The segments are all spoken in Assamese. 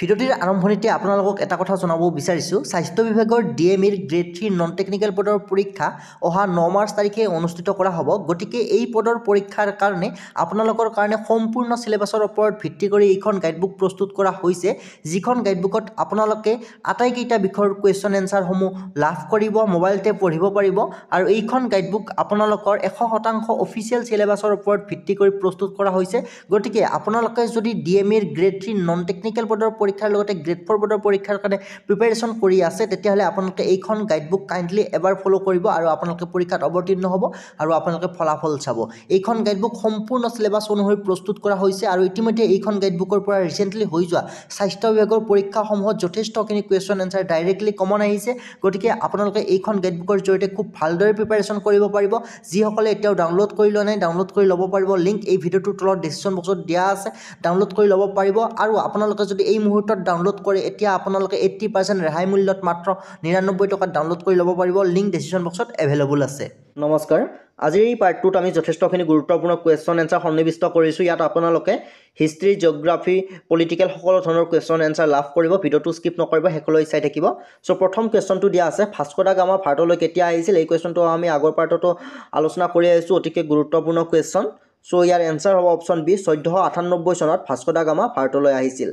ভিডিঅ'টিৰ আৰম্ভণিতে আপোনালোকক এটা কথা জনাব বিচাৰিছোঁ স্বাস্থ্য বিভাগৰ ডিএমইৰ গ্ৰেড 3 নন টেকনিকেল পদৰ পৰীক্ষা অহা 9 মাৰ্চ তাৰিখে অনুষ্ঠিত কৰা হ'ব গতিকে এই পদৰ পৰীক্ষাৰ কাৰণে আপোনালোকৰ কাৰণে সম্পূৰ্ণ সিলেবাছৰ ওপৰত ভিত্তি কৰি এইখন গাইডবুক প্ৰস্তুত কৰা হৈছে যিখন গাইডবুকত আপোনালোকে আটাইকেইটা বিষয়ৰ কুৱেশ্যন এনসাৰসমূহ লাভ কৰিব মোবাইলতে পঢ়িব পাৰিব আৰু এইখন গাইডবুক আপোনালোকৰ 100% অফিচিয়েল সিলেবাছৰ ওপৰত ভিত্তি কৰি প্ৰস্তুত কৰা হৈছে গতিকে আপোনালোকে যদি ডিএমইৰ গ্ৰেড 3 নন টেকনিকেল পদৰ পৰীক্ষাৰ লগতে গ্ৰেড 4 পদৰ পৰীক্ষাৰ কাৰণে প্ৰিপাৰেচন কৰি আছে তেতিয়াহ'লে আপোনালোকে এইখন গাইডবুক কাইণ্ডলি এবাৰ ফলো কৰিব আৰু আপোনালোকে পৰীক্ষাত অৱতীৰ্ণ হ'ব আৰু আপোনালোকে ফলাফল চাব এইখন গাইডবুক সম্পূৰ্ণ সিলেবাছ অনুসৰি প্ৰস্তুত কৰা হৈছে আৰু ইতিমধ্যে এইখন গাইডবুকৰ পৰা ৰিসেন্টলি হৈ যোৱা স্বাস্থ্য বিভাগৰ পৰীক্ষাসমূহত যথেষ্টখিনি কুৱেশ্যন এনসাৰ ডাইৰেক্টলি কমন আহিছে গতিকে আপোনালোকে এইখন গাইডবুকৰ জৰিয়তে খুব ভালদৰে প্ৰিপাৰেচন কৰিব পাৰিব যিসকলে এতিয়াও ডাউনলোড কৰি লোৱা নাই ডাউনলোড কৰি ল'ব পাৰিব লিংক এই ভিডিঅ'টোৰ তলত ডেসক্ৰিপশ্যন বক্সত দিয়া আছে ডাউনলোড কৰি ল'ব পাৰিব আৰু আপোনালোকে যদি এই মুহূৰ্তত ডাউনলোড কৰে এতিয়া আপোনালোকে 80% ৰেহাই মূল্যত মাত্ৰ 99 টকাত ডাউনলোড কৰি ল'ব পাৰিব লিংক ডেসক্ৰিপশ্যন বক্সত এভেইলেবল আছে নমস্কাৰ আজিৰ এই পাৰ্টটোত আমি যথেষ্টখিনি গুৰুত্বপূৰ্ণ কুৱেশ্যন এনসাৰ সন্নিবিষ্ট কৰিছোঁ ইয়াত আপোনালোকে হিষ্ট্ৰী জিঅ'গ্ৰাফি পলিটিকেল সকলো ধৰণৰ কুৱেশ্যন এনসাৰ লাভ কৰিব ভিডিঅ'টো স্কিপ নকৰিব শেষলৈ চাই থাকিব সো প্ৰথম কুৱেশ্যনটো দিয়া আছে ভাস্কো দা গামা ভাৰতলৈ কেতিয়া আহিছিল এই কুৱেশ্যনটো আমি আগৰ পাৰ্টতো আলোচনা কৰি আহিছোঁ অতিকে গুৰুত্বপূৰ্ণ কুৱেশ্যন সো ইয়াৰ এনসাৰ হ'ব অপশ্যন বি 1498 চনত ভাস্কো দা গামা ভাৰতলৈ আহিছিল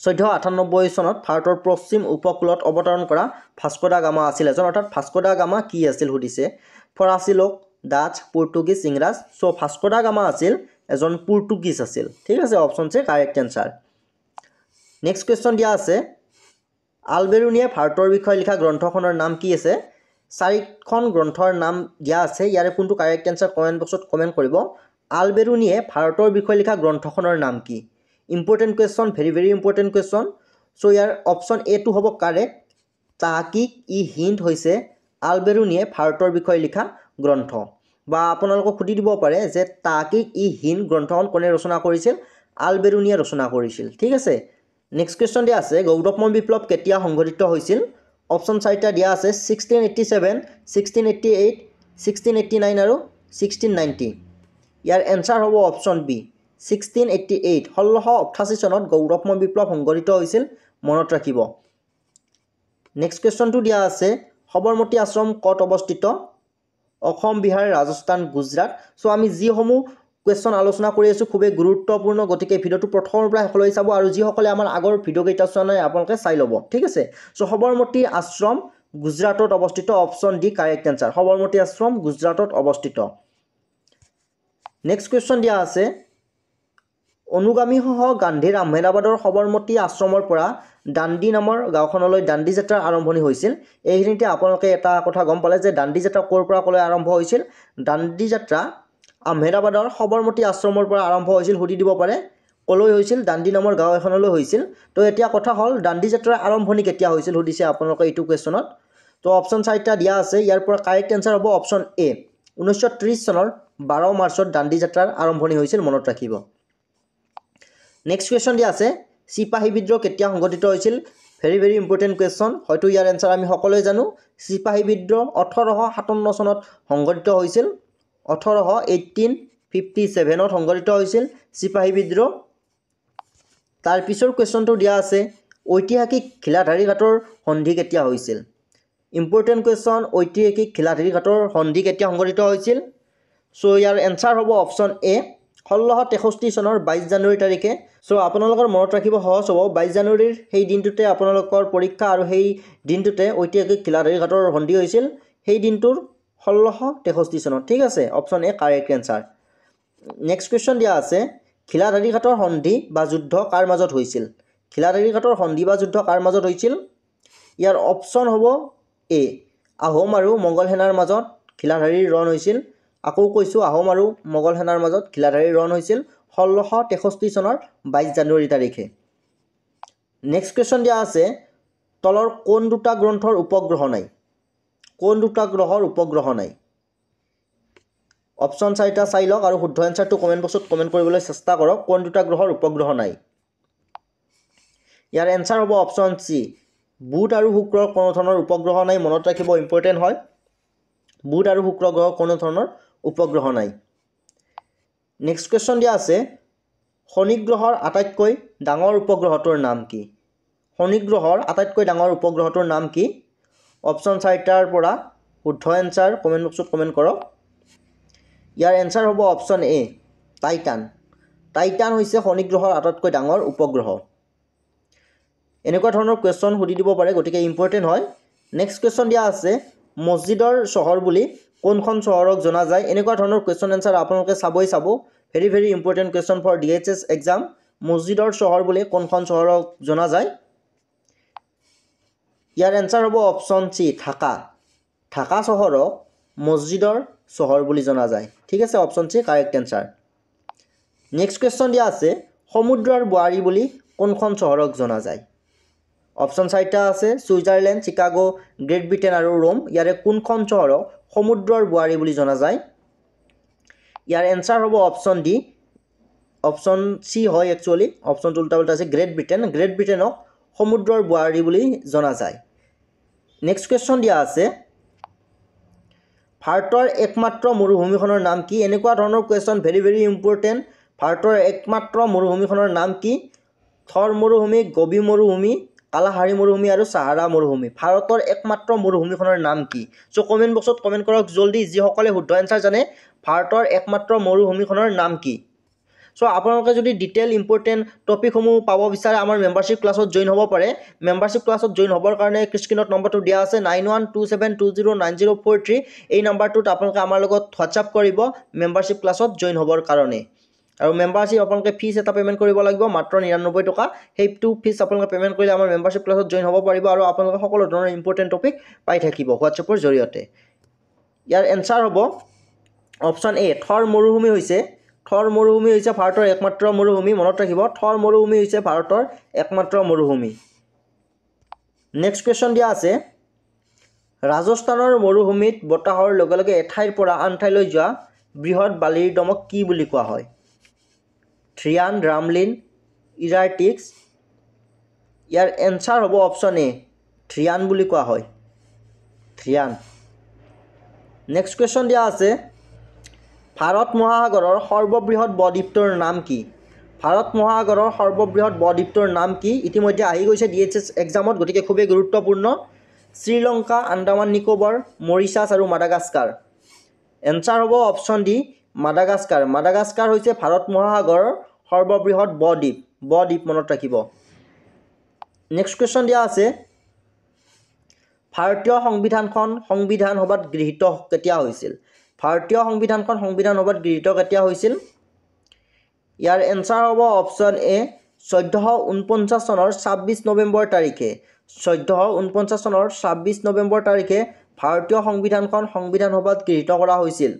1498 চনত ভাৰতৰ পশ্চিম উপকূলত অৱতৰণ কৰা ভাস্কো দা গামা আছিল এজন অৰ্থাৎ ভাস্কো দা গামা কি আছিল সুধিছে ফৰাচী লোক ডাচ পৰ্তুগীজ ইংৰাজ সো ভাস্কো দা গামা আছিল এজন পৰ্তুগীজ আছিল ঠিক আছে অপশ্যন সি কাৰেক্ট এনসাৰ নেক্সট কুৱেশ্যন দিয়া আছে আলবেৰুনিয়ে ভাৰতৰ বিষয়ে লিখা গ্ৰন্থখনৰ নাম কি আছে চাৰিখন গ্ৰন্থৰ নাম দিয়া আছে ইয়াৰে কোনটো কাৰেক্ট এনসাৰ কমেন্ট বক্সত কমেন্ট কৰিব আলবেৰুনিয়ে ভাৰতৰ বিষয়ে লিখা গ্ৰন্থখনৰ নাম কি important question very important question so year option A টো হ'ব কাৰেক্ট তাহকিক ই হিন্দ হৈছে আলবেৰুনিয়ে ভাৰতৰ বিষয়ে লিখা গ্ৰন্থ বা আপোনালোকক সুধি দিব পাৰে যে তাহকিক ই হিন্দ গ্ৰন্থখন কোনে ৰচনা কৰিছিল আলবেৰুনিয়ে ৰচনা কৰিছিল ঠিক আছে নেক্সট কুৱেশ্যন দিয়া আছে গৌৰৱময় বিপ্লৱ কেতিয়া সংঘটিত হৈছিল অপশ্যন চাৰিটা দিয়া আছে 1687 1688 1689 আৰু 1690 ইয়াৰ এনসাৰ হ'ব অপশ্যন বি 1688 1688 চনত গৌৰৱময় বিপ্লৱ সংঘটিত হৈছিল মনত ৰাখিব নেক্সট কুৱেশ্যনটো দিয়া আছে সবৰমতী আশ্ৰম ক'ত অৱস্থিত অসম বিহাৰ ৰাজস্থান গুজৰাট সো আমি যিসমূহ কুৱেশ্যন আলোচনা কৰি আছোঁ খুবেই গুৰুত্বপূৰ্ণ গতিকে ভিডিঅ'টো প্ৰথমৰ পৰা শেষলৈ চাব আৰু যিসকলে আমাৰ আগৰ ভিডিঅ' কেইটা চোৱা নাই আপোনালোকে চাই ল'ব ঠিক আছে সো সবৰমতী আশ্ৰম গুজৰাটত অৱস্থিত option D correct answer Sabarmati আশ্ৰম গুজৰাটত অৱস্থিত নেক্সট কুৱেশ্যন দিয়া আছে অনুগামীসহ গান্ধীৰ আহমেদাবাদৰ সবৰমতী আশ্ৰমৰ পৰা দাণ্ডি নামৰ গাঁওখনলৈ দাণ্ডি যাত্ৰাৰ আৰম্ভণি হৈছিল এইখিনিতে আপোনালোকে এটা কথা গম পালে যে দাণ্ডি যাত্ৰা ক'ৰ পৰা ক'লৈ আৰম্ভ হৈছিল দাণ্ডি যাত্ৰা আহমেদাবাদৰ সবৰমতী আশ্ৰমৰ পৰা আৰম্ভ হৈছিল সুধি দিব পাৰে ক'লৈ হৈছিল দাণ্ডি নামৰ গাঁও এখনলৈ হৈছিল তো এতিয়া কথা হ'ল দাণ্ডি যাত্ৰাৰ আৰম্ভণি কেতিয়া হৈছিল সুধিছে আপোনালোকে এইটো কুৱেশ্যনত তো অপশ্যন চাৰিটা দিয়া আছে ইয়াৰ পৰা কাৰেক্ট এনসাৰ হ'ব অপশ্যন এ 1930 চনৰ 12 মাৰ্চত দাণ্ডি যাত্ৰাৰ আৰম্ভণি হৈছিল মনত ৰাখিব নেক্সট কুৱেশ্যন দিয়া আছে চিপাহী বিদ্ৰোহ কেতিয়া সংঘটিত হৈছিল ভেৰি ইম্পৰ্টেন্ট কুৱেশ্যন হয়তো ইয়াৰ এনসাৰ আমি সকলোৱে জানো চিপাহী বিদ্ৰোহ 1857 চনত সংঘটিত হৈছিল 1857ত সংঘটিত হৈছিল চিপাহী বিদ্ৰোহ তাৰ পিছৰ কুৱেশ্যনটো দিয়া আছে ঐতিহাসিক খিলাধাৰী ঘাটৰ সন্ধি কেতিয়া হৈছিল ইম্পৰ্টেন্ট কুৱেশ্যন ঐতিহাসিক খিলাধাৰী ঘাটৰ সন্ধি কেতিয়া সংঘটিত হৈছিল সো ইয়াৰ এনসাৰ হ'ব অপশ্যন এ 1663 চনৰ 22 জানুৱাৰী তাৰিখে সো আপোনালোকৰ মনত ৰাখিব সহজ হ'ব 22 জানুৱাৰীৰ সেই দিনটোতে আপোনালোকৰ পৰীক্ষা আৰু সেই দিনটোতে ঐতিহাসিক খিলাধাৰী ঘাটৰ সন্ধি হৈছিল সেই দিনটোৰ 1663 চনত ঠিক আছে option A correct answer next question দিয়া আছে খিলাধাৰী ঘাটৰ সন্ধি বা যুদ্ধ কাৰ মাজত হৈছিল খিলাধাৰী ঘাটৰ সন্ধি বা যুদ্ধ কাৰ মাজত হৈছিল ইয়াৰ অপশ্যন হ'ব এ আহোম আৰু মোগল সেনাৰ মাজত খিলাধাৰীৰ ৰণ হৈছিল আকৌ কৈছোঁ আহোম আৰু মোগল সেনাৰ মাজত খিলাধাৰীৰ ৰণ হৈছিল 1663 চনৰ 22 জানুৱাৰী তাৰিখে নেক্সট কুৱেশ্যন দিয়া আছে তলৰ কোন দুটা গ্ৰন্থৰ উপগ্ৰহ নাই কোন দুটা গ্ৰহৰ উপগ্ৰহ নাই অপশ্যন চাৰিটা চাই লওক আৰু শুদ্ধ এনসাৰটো কমেন্ট বক্সত কমেন্ট কৰিবলৈ চেষ্টা কৰক কোন দুটা গ্ৰহৰ উপগ্ৰহ নাই ইয়াৰ এনসাৰ হ'ব অপশ্যন সি বুধ আৰু শুক্ৰৰ কোনো ধৰণৰ উপগ্ৰহ নাই মনত ৰাখিব ইম্পৰ্টেন্ট হয় বুধ আৰু শুক্ৰ গ্ৰহৰ কোনো ধৰণৰ উপগ্ৰহ নাই নেক্সট কুৱেশ্যন দিয়া আছে শনি গ্ৰহৰ আটাইতকৈ ডাঙৰ উপগ্ৰহটোৰ নাম কি? শনি গ্ৰহৰ আটাইতকৈ ডাঙৰ উপগ্ৰহটোৰ নাম কি? অপশ্যন 4টাৰ পৰা শুদ্ধ এনচাৰ কমেণ্ট বক্সত কমেণ্ট কৰক। ইয়াৰ এনচাৰ হ'ব অপশ্যন এ টাইটান। টাইটান হৈছে শনি গ্ৰহৰ আটাইতকৈ ডাঙৰ উপগ্ৰহ। এনেকুৱা ধৰণৰ কুৱেশ্যন সুধি দিব পাৰে, গতিকে ইম্পৰ্টেণ্ট হয়। নেক্সট কুৱেশ্যন দিয়া আছে মছজিদৰ চহৰ বুলি কোনখন চহৰক জনা যায়? এনেকুৱা ধৰণৰ কুৱেশ্যন এনচাৰ আপোনালোকে চাব। Very very important question for DHS exam. মছজিদৰ চহৰ বুলি কোনখন চহৰক জনা যায়? ইয়াৰ এনচাৰ হ'ব অপশ্যন চি ঢাকা। ঢাকা চহৰক মছজিদৰ চহৰ বুলি জনা যায়। ঠিক আছে, option C correct answer. Next question দিয়া আছে সমুদ্ৰৰ বোৱাৰী বুলি কোনখন চহৰক জনা যায়? অপশ্যন 4টা আছে ছুইজাৰলেণ্ড, চিকাগো, গ্ৰেট ব্ৰিটেইন আৰু ৰোম। ইয়াৰে কোনখন চহৰক সমুদ্ৰৰ বোৱাৰী বুলি জনা যায়? ইয়াৰ এনচাৰ হ'ব অপশ্যন ডি। অপশ্যন চি হয় একচুৱেলি, অপশ্যনটো উল্টা উল্টা আছে। গ্ৰেট ব্ৰিটেইন, গ্ৰেট ব্ৰিটেইনক সমুদ্ৰৰ বোৱাৰী বুলি জনা যায়। নেক্সট কুৱেশ্যন দিয়া আছে ভাৰতৰ একমাত্ৰ মৰুভূমিখনৰ নাম কি? এনেকুৱা ধৰণৰ কুৱেশ্যন ভেৰি ভেৰি ইম্পৰ্টেণ্ট। ভাৰতৰ একমাত্ৰ মৰুভূমিখনৰ নাম কি? থৰ মৰুভূমি, গবি মৰুভূমি, কালাহাৰী মৰুভূমি আৰু চাহাৰা মৰুভূমি। ভাৰতৰ একমাত্ৰ মৰুভূমিখনৰ নাম কি? চ' কমেণ্ট বক্সত কমেণ্ট কৰক জলদি, যিসকলে শুদ্ধ এনচাৰ জানে। ভাৰতৰ একমাত্ৰ মৰুভূমিখনৰ নাম কি? চ' আপোনালোকে যদি ডিটেইল ইম্পৰ্টেণ্ট টপিকসমূহ পাব বিচাৰে আমাৰ মেম্বাৰশ্বিপ ক্লাছত জইন হ'ব পাৰে। মেম্বাৰশ্বিপ ক্লাছত জইন হ'বৰ কাৰণে স্ক্ৰীনত নম্বৰটো দিয়া আছে 9127209043। এই নম্বৰটোত আপোনালোকে আমাৰ লগত হোৱাটছআপ কৰিব মেম্বাৰশ্বিপ ক্লাছত জইন হ'বৰ কাৰণে। আৰু মেম্বাৰশ্বিপ আপোনালোকে ফিজ এটা পে'মেণ্ট কৰিব লাগিব মাত্ৰ 99 টকা। সেইটো ফিজ আপোনালোকে পে'মেণ্ট কৰিলে আমাৰ মেম্বাৰশ্বিপ ক্লাছত জইন হ'ব পাৰিব আৰু আপোনালোকে সকলো ধৰণৰ ইম্পৰ্টেণ্ট টপিক পাই থাকিব হোৱাটছআপৰ জৰিয়তে। ইয়াৰ এনচাৰ হ'ব অপশ্যন এ থৰ মৰুভূমি হৈছে ভাৰতৰ একমাত্ৰ মৰুভূমি। মনত ৰাখিব, থৰ মৰুভূমি হৈছে ভাৰতৰ একমাত্ৰ মৰুভূমি। নেক্সট কুৱেশ্যন দিয়া আছে ৰাজস্থানৰ মৰুভূমিত বতাহৰ লগে লগে এঠাইৰ পৰা আন ঠাইলৈ যোৱা বৃহৎ বালিৰ দমক কি বুলি কোৱা হয়? থ্ৰিয়ান, ৰামলিন, ইৰাৰ্টিক্স। ইয়াৰ এনচাৰ হ'ব অপশ্যন এ থ্ৰিয়ান বুলি কোৱা হয়, থ্ৰিয়ান। নেক্সট কুৱেশ্যন দিয়া আছে ভাৰত মহাসাগৰৰ সৰ্ববৃহৎ বদ্বীপটোৰ নাম কি? ভাৰত মহাসাগৰৰ সৰ্ববৃহৎ বদ্বীপটোৰ নাম কি? ইতিমধ্যে আহি গৈছে DHS এক্সামত, গতিকে খুবেই গুৰুত্বপূৰ্ণ। শ্ৰীলংকা, আন্দামান নিকোবৰ, মৰিছাছ আৰু মাডাগাস্কাৰ। এনচাৰ হ'ব অপশ্যন ডি মাডাগাস্কাৰ। মাডাগাস্কাৰ হৈছে ভাৰত মহাসাগৰৰ সৰ্ববৃহৎ বদ্বীপ মনত ৰাখিব। নেক্সট কুৱেশ্যন দিয়া আছে ভাৰতীয় সংবিধানখন সংবিধান সভাত গৃহীত কেতিয়া হৈছিল? ভাৰতীয় সংবিধানখন সংবিধান সভাত গৃহীত কেতিয়া হৈছিল? ইয়াৰ এনচাৰ হ'ব অপশ্যন এ 1449 চনৰ 26 নৱেম্বৰ তাৰিখে। 1449 চনৰ 26 নৱেম্বৰ তাৰিখে ভাৰতীয় সংবিধানখন সংবিধান সভাত গৃহীত কৰা হৈছিল।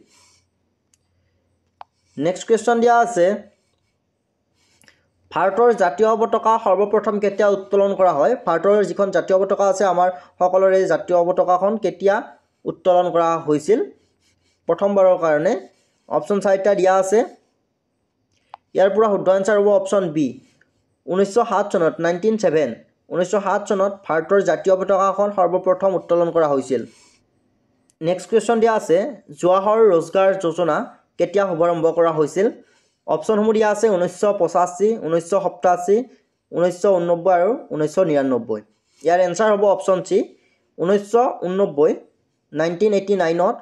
নেক্সট কুৱেশ্যন দিয়া আছে ভাৰতৰ জাতীয় পতাকা সৰ্বপ্ৰথম কেতিয়া উত্তোলন কৰা হয়? ভাৰতৰ যিখন জাতীয় পতাকা আছে আমাৰ সকলোৰে জাতীয় পতাকাখন কেতিয়া উত্তোলন কৰা হৈছিল প্ৰথমবাৰৰ কাৰণে? অপশ্যন 4টা দিয়া আছে। ইয়াৰ পৰা শুদ্ধ এনচাৰ হ'ব অপশ্যন বি 1907 চনত 1907 চনত ভাৰতৰ জাতীয় পতাকাখন সৰ্বপ্ৰথম উত্তোলন কৰা হৈছিল। নেক্সট কুৱেশ্যন দিয়া আছে জৱাহৰ ৰোজগাৰ যোজনা কেতিয়া শুভাৰম্ভ কৰা হৈছিল? অপশ্যনসমূহ দিয়া আছে 1985, 1987, 1989 আৰু 1999। ইয়াৰ এনচাৰ হ'ব অপশ্যন চি 1989, 1989ত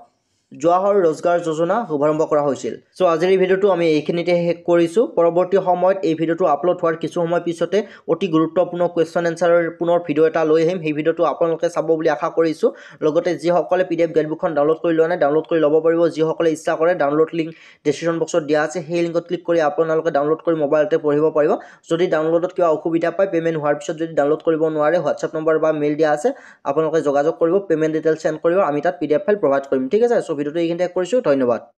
জৱাহৰ ৰোজগাৰ যোজনা শুভাৰম্ভ কৰা হৈছিল। চ' আজিৰ এই ভিডিঅ'টো আমি এইখিনিতে শেষ কৰিছোঁ। পৰৱৰ্তী সময়ত এই ভিডিঅ'টো আপলোড হোৱাৰ কিছু সময় পিছতে অতি গুৰুত্বপূৰ্ণ কুৱেশ্যন এনচাৰৰ পুনৰ ভিডিঅ' এটা লৈ আহিম। সেই ভিডিঅ'টো আপোনালোকে চাব বুলি আশা কৰিছোঁ। লগতে যিসকলে PDF গাইডবুকখন ডাউনলোড কৰি লোৱা নাই ডাউনলোড কৰি ল'ব পাৰিব। যিসকলে ইচ্ছা কৰে ডাউনলোড লিংক ডেছক্ৰিপশ্যন বক্সত দিয়া আছে, সেই লিংকত ক্লিক কৰি আপোনালোকে ডাউনলোড কৰি মোবাইলতে পঢ়িব পাৰিব। যদি ডাউনলোডত কিবা অসুবিধা পায়, পে'মেণ্ট হোৱাৰ পিছত যদি ডাউনলোড কৰিব নোৱাৰে, হোৱাটছআপ নম্বৰ বা মেইল দিয়া আছে, আপোনালোকে যোগাযোগ কৰিব, পে'মেণ্ট ডিটেইলছ চেণ্ড কৰিব, আমি তাত PDF ফাইল প্ৰভাইড কৰিম। ঠিক আছে, চ' ভিডিঅ'টো এইখিনিতে শেষ কৰিছোঁ। ধন্যবাদ।